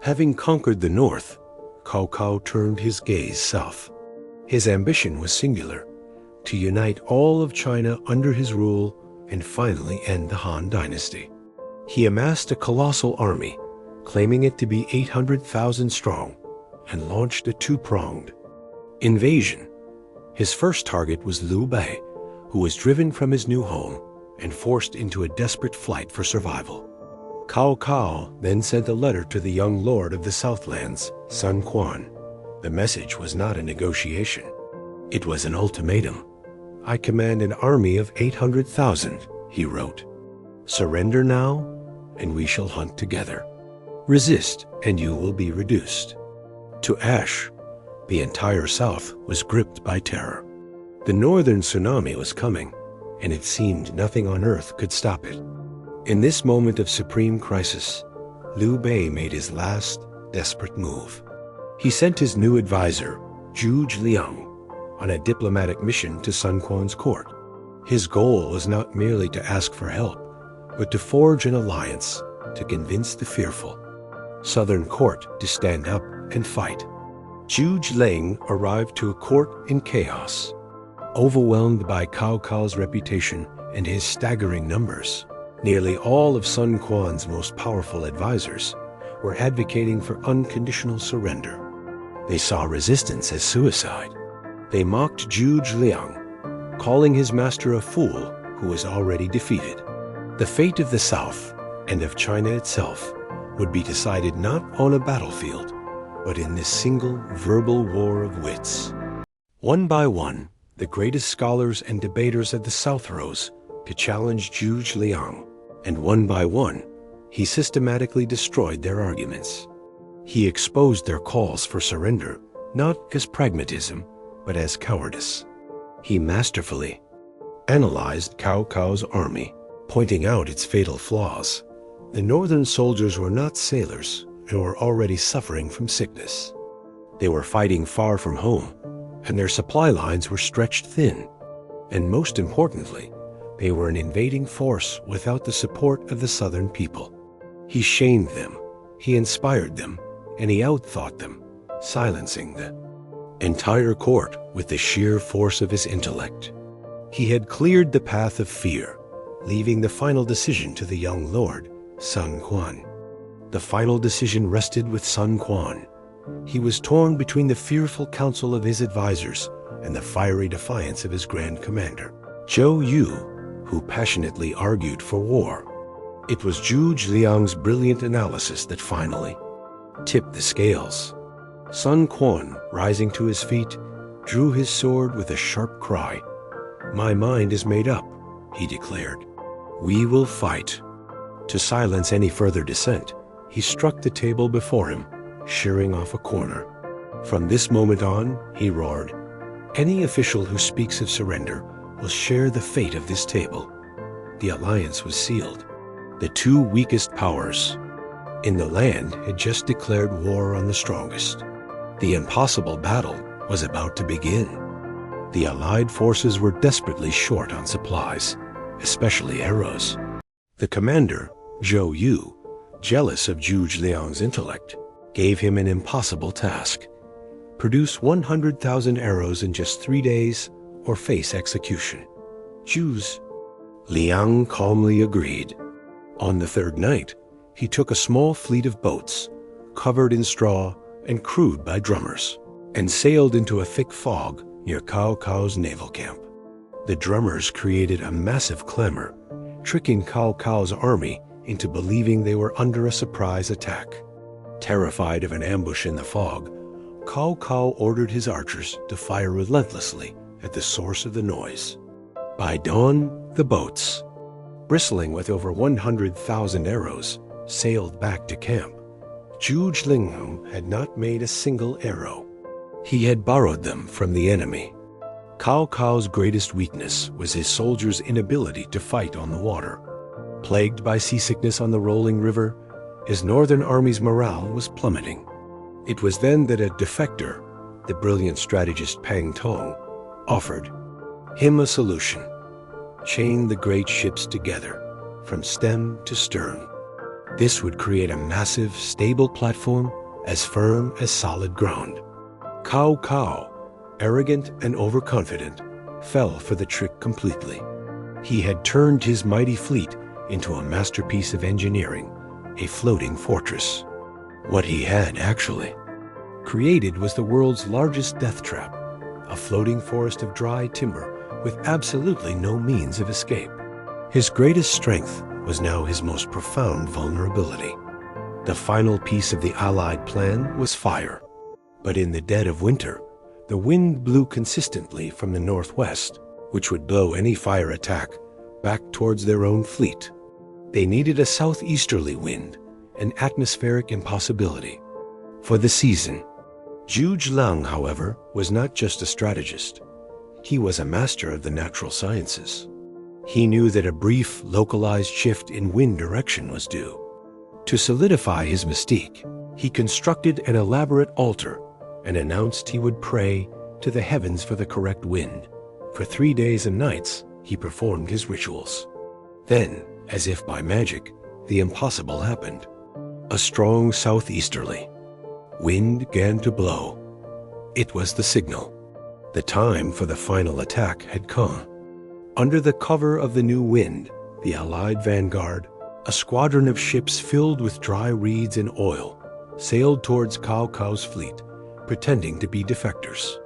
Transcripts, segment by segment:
Having conquered the north, Cao Cao turned his gaze south. His ambition was singular: to unite all of China under his rule and finally end the Han dynasty. He amassed a colossal army, claiming it to be 800,000 strong, and launched a two-pronged invasion. His first target was Liu Bei, who was driven from his new home and forced into a desperate flight for survival. Cao Cao then sent a letter to the young lord of the Southlands, Sun Quan. The message was not a negotiation. It was an ultimatum. "I command an army of 800,000, he wrote. "Surrender now, and we shall hunt together. Resist, and you will be reduced to ash." The entire South was gripped by terror. The northern tsunami was coming, and it seemed nothing on earth could stop it. In this moment of supreme crisis, Liu Bei made his last, desperate move. He sent his new advisor, Zhuge Liang, on a diplomatic mission to Sun Quan's court. His goal was not merely to ask for help, but to forge an alliance to convince the fearful southern court to stand up and fight. Zhuge Liang arrived to a court in chaos, overwhelmed by Cao Cao's reputation and his staggering numbers. Nearly all of Sun Quan's most powerful advisors were advocating for unconditional surrender. They saw resistance as suicide. They mocked Zhuge Liang, calling his master a fool who was already defeated. The fate of the South and of China itself would be decided not on a battlefield, but in this single verbal war of wits. One by one, the greatest scholars and debaters of the South rose to challenge Zhuge Liang, and one by one, he systematically destroyed their arguments. He exposed their calls for surrender, not as pragmatism, but as cowardice. He masterfully analyzed Cao Cao's army, pointing out its fatal flaws. The northern soldiers were not sailors and were already suffering from sickness. They were fighting far from home, and their supply lines were stretched thin. And most importantly, they were an invading force without the support of the southern people. He shamed them, he inspired them, and he outthought them, silencing the entire court with the sheer force of his intellect. He had cleared the path of fear, leaving the final decision to the young lord, Sun Quan. The final decision rested with Sun Quan. He was torn between the fearful counsel of his advisors and the fiery defiance of his grand commander, Zhou Yu, who passionately argued for war. It was Zhuge Liang's brilliant analysis that finally tipped the scales. Sun Quan, rising to his feet, drew his sword with a sharp cry. "My mind is made up," he declared. "We will fight." To silence any further dissent, he struck the table before him, shearing off a corner. "From this moment on," he roared, "any official who speaks of surrender will share the fate of this table." The alliance was sealed. The two weakest powers in the land had just declared war on the strongest. The impossible battle was about to begin. The Allied forces were desperately short on supplies, especially arrows. The commander, Zhou Yu, jealous of Zhuge Liang's intellect, gave him an impossible task: produce 100,000 arrows in just 3 days or face execution. Zhuge Liang calmly agreed. On the third night, he took a small fleet of boats, covered in straw and crewed by drummers, and sailed into a thick fog near Cao Cao's naval camp. The drummers created a massive clamor, tricking Cao Cao's army into believing they were under a surprise attack. Terrified of an ambush in the fog, Cao Cao ordered his archers to fire relentlessly at the source of the noise. By dawn, the boats, bristling with over 100,000 arrows, sailed back to camp. Zhuge Liang had not made a single arrow. He had borrowed them from the enemy. Cao Cao's greatest weakness was his soldiers' inability to fight on the water. Plagued by seasickness on the rolling river, his northern army's morale was plummeting. It was then that a defector, the brilliant strategist Pang Tong, offered him a solution: chain the great ships together from stem to stern. This would create a massive, stable platform as firm as solid ground. Cao Cao, arrogant and overconfident, fell for the trick completely. He had turned his mighty fleet into a masterpiece of engineering, a floating fortress. What he had actually created was the world's largest death trap, a floating forest of dry timber with absolutely no means of escape. His greatest strength was now his most profound vulnerability. The final piece of the Allied plan was fire. But in the dead of winter, the wind blew consistently from the northwest, which would blow any fire attack back towards their own fleet. They needed a southeasterly wind, an atmospheric impossibility. For the season, Zhuge Liang, however, was not just a strategist. He was a master of the natural sciences. He knew that a brief, localized shift in wind direction was due. To solidify his mystique, he constructed an elaborate altar and announced he would pray to the heavens for the correct wind. For 3 days and nights, he performed his rituals. Then, as if by magic, the impossible happened. A strong southeasterly wind began to blow. It was the signal. The time for the final attack had come. Under the cover of the new wind, the Allied vanguard, a squadron of ships filled with dry reeds and oil, sailed towards Cao Cao's fleet, pretending to be defectors.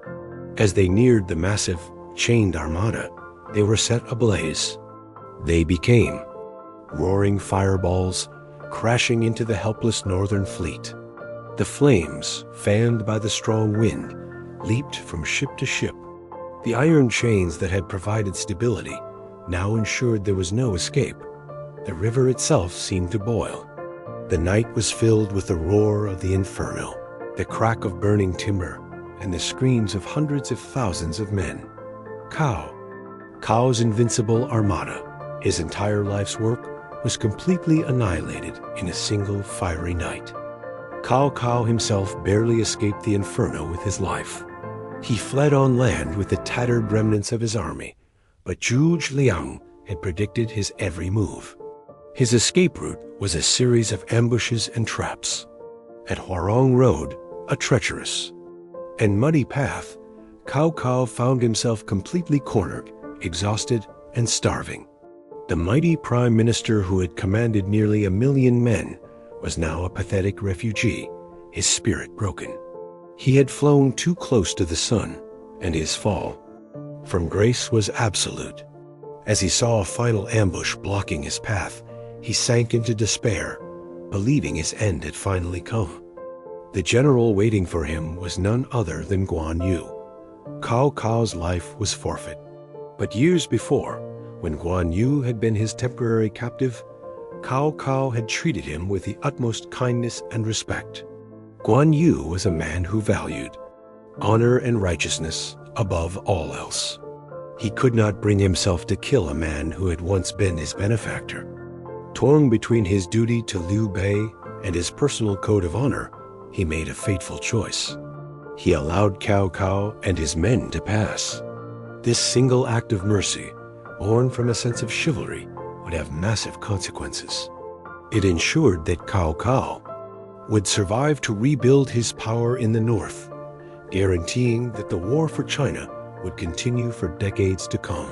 As they neared the massive, chained armada, they were set ablaze. They became roaring fireballs crashing into the helpless northern fleet. The flames, fanned by the strong wind, leaped from ship to ship. The iron chains that had provided stability now ensured there was no escape. The river itself seemed to boil. The night was filled with the roar of the inferno, the crack of burning timber, and the screams of hundreds of thousands of men. Cao's invincible armada, his entire life's work, was completely annihilated in a single fiery night. Cao Cao himself barely escaped the inferno with his life. He fled on land with the tattered remnants of his army, but Zhuge Liang had predicted his every move. His escape route was a series of ambushes and traps. At Huarong Road, a treacherous and muddy path, Cao Cao found himself completely cornered, exhausted, and starving. The mighty prime minister who had commanded nearly 1 million men was now a pathetic refugee, his spirit broken. He had flown too close to the sun, and his fall from grace was absolute. As he saw a final ambush blocking his path, he sank into despair, believing his end had finally come. The general waiting for him was none other than Guan Yu. Cao Cao's life was forfeit. But years before, when Guan Yu had been his temporary captive, Cao Cao had treated him with the utmost kindness and respect. Guan Yu was a man who valued honor and righteousness above all else. He could not bring himself to kill a man who had once been his benefactor. Torn between his duty to Liu Bei and his personal code of honor, he made a fateful choice. He allowed Cao Cao and his men to pass. This single act of mercy, born from a sense of chivalry, would have massive consequences. It ensured that Cao Cao would survive to rebuild his power in the north, guaranteeing that the war for China would continue for decades to come.